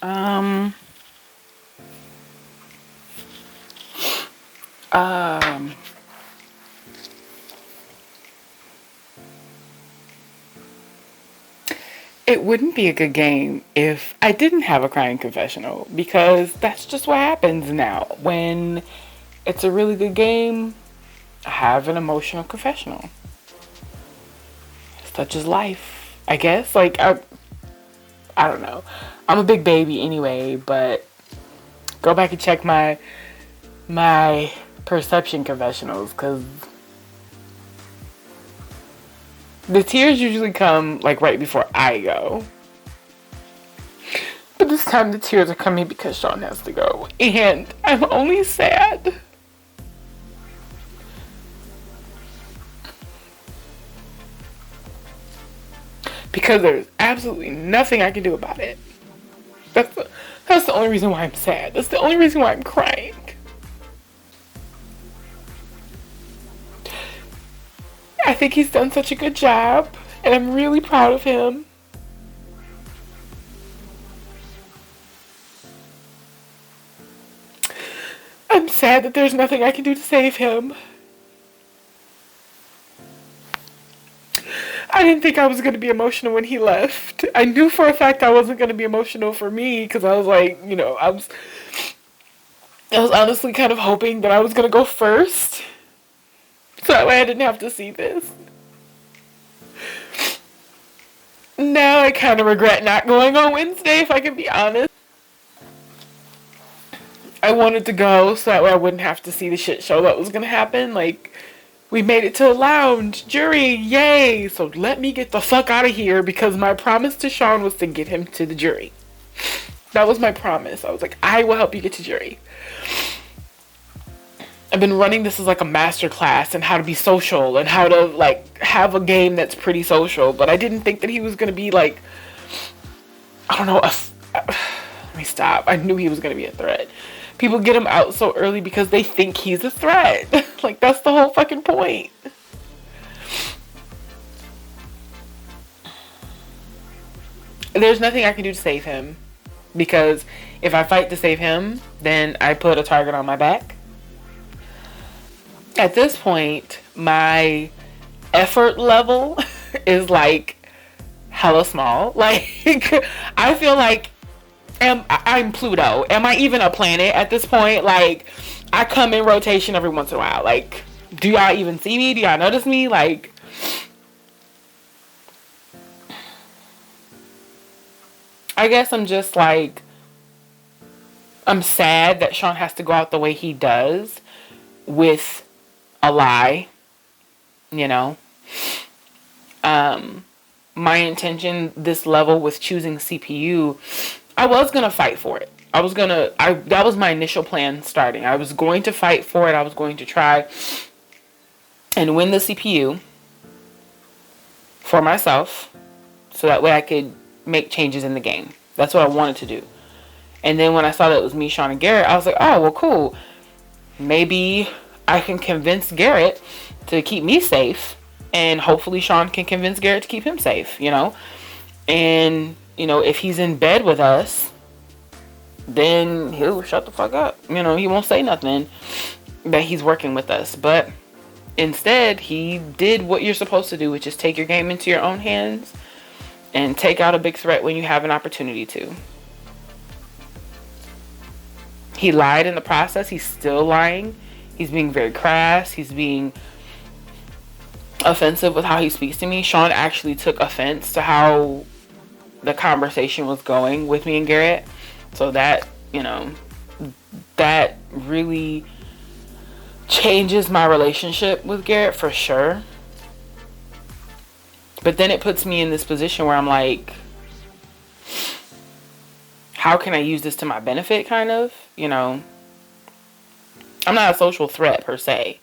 Um, um, it wouldn't be a good game if I didn't have a crying confessional, because that's just what happens now. When it's a really good game, I have an emotional confessional. Such is life, I guess. Like, I don't know. I'm a big baby anyway, but go back and check my perception confessionals, because the tears usually come like right before I go. But this time the tears are coming because Sean has to go. And I'm only sad because there's absolutely nothing I can do about it. That's the only reason why I'm sad. That's the only reason why I'm crying. I think he's done such a good job, and I'm really proud of him. I'm sad that there's nothing I can do to save him. I didn't think I was going to be emotional when he left. I knew for a fact I wasn't going to be emotional for me, because I was like, I was honestly kind of hoping that I was going to go first, so that way I didn't have to see this. Now I kind of regret not going on Wednesday, if I can be honest. I wanted to go so that way I wouldn't have to see the shit show that was going to happen. Like, we made it to the lounge. Jury, yay! So let me get the fuck out of here, because my promise to Sean was to get him to the jury. That was my promise. I was like, I will help you get to jury. I've been running this as like a master class in how to be social and how to like have a game that's pretty social, but I didn't think that he was going to be like, I don't know, let me stop. I knew he was going to be a threat. People get him out so early because they think he's a threat. Like, that's the whole fucking point. There's nothing I can do to save him, because if I fight to save him, then I put a target on my back. At this point, my effort level is like hella small. Like, I feel like I'm Pluto. Am I even a planet at this point? Like, I come in rotation every once in a while. Like, do y'all even see me? Do y'all notice me? Like, I guess I'm just like, I'm sad that Sean has to go out the way he does with a lie, you know. My intention this level with choosing CPU, I was gonna fight for it. That was my initial plan starting. I was going to fight for it. I was going to try and win the CPU for myself, so that way I could make changes in the game. That's what I wanted to do. And then when I saw that it was me, Sean, and Garrett, I was like, oh, well, cool. Maybe I can convince Garrett to keep me safe, and hopefully Sean can convince Garrett to keep him safe, you know? And, you know, if he's in bed with us, then he'll shut the fuck up. You know, he won't say nothing that he's working with us. But instead, he did what you're supposed to do, which is take your game into your own hands and take out a big threat when you have an opportunity to. He lied in the process. He's still lying. He's being very crass. He's being offensive with how he speaks to me. Sean actually took offense to how the conversation was going with me and Garrett. So that, you know, that really changes my relationship with Garrett for sure. But then it puts me in this position where I'm like, how can I use this to my benefit, kind of? You know, I'm not a social threat per se,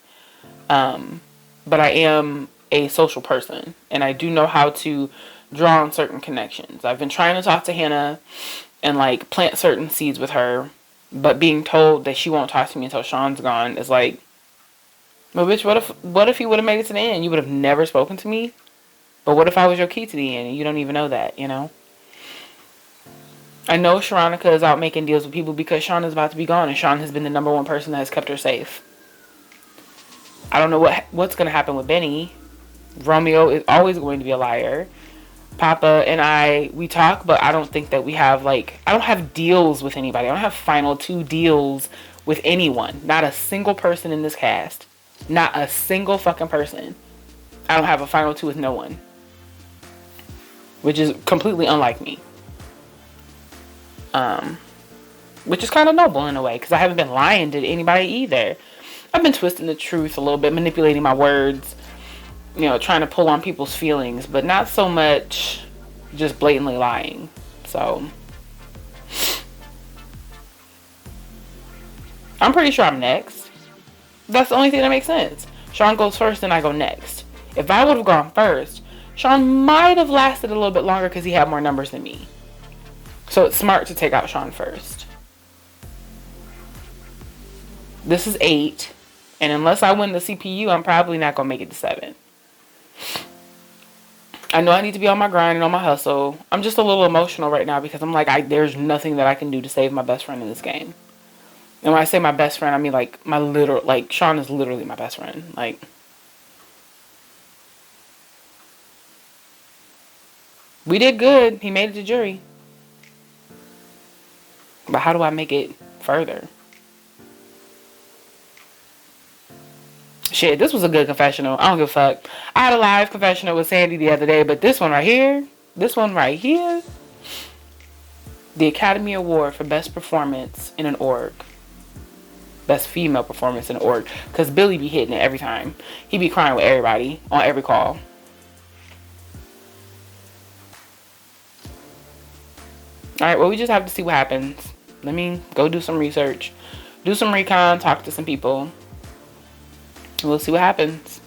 but I am a social person, and I do know how to draw on certain connections. I've been trying to talk to Hannah and like plant certain seeds with her, but being told that she won't talk to me until Sean's gone is like, well, bitch, what if you would have made it to the end? You would have never spoken to me. But what if I was your key to the end and you don't even know that, you know? I know Sharonica is out making deals with people because Sean is about to be gone, and Sean has been the number one person that has kept her safe. I don't know what's going to happen with Benny. Romeo is always going to be a liar. Papa and I, we talk, but I don't think that we have, like, I don't have deals with anybody. I don't have final two deals with anyone. Not a single person in this cast. Not a single fucking person. I don't have a final two with no one. Which is completely unlike me. Which is kind of noble in a way, because I haven't been lying to anybody either. I've been twisting the truth a little bit, manipulating my words, you know, trying to pull on people's feelings, but not so much just blatantly lying. So I'm pretty sure I'm next. That's the only thing that makes sense. Sean goes first and I go next. If I would have gone first, Sean might have lasted a little bit longer because he had more numbers than me. So it's smart to take out Sean first. This is 8. And unless I win the CPU, I'm probably not going to make it to 7. I know I need to be on my grind and on my hustle. I'm just a little emotional right now because I'm like, there's nothing that I can do to save my best friend in this game. And when I say my best friend, I mean like Sean is literally my best friend. Like, we did good. He made it to jury. But how do I make it further? Shit, this was a good confessional. I don't give a fuck. I had a live confessional with Sandy the other day, but this one right here, the Academy Award for Best Performance in an Org. Best Female Performance in an Org. Because Billy be hitting it every time. He be crying with everybody on every call. Alright, well, we just have to see what happens. Let me go do some research. Do some recon, talk to some people. We'll see what happens.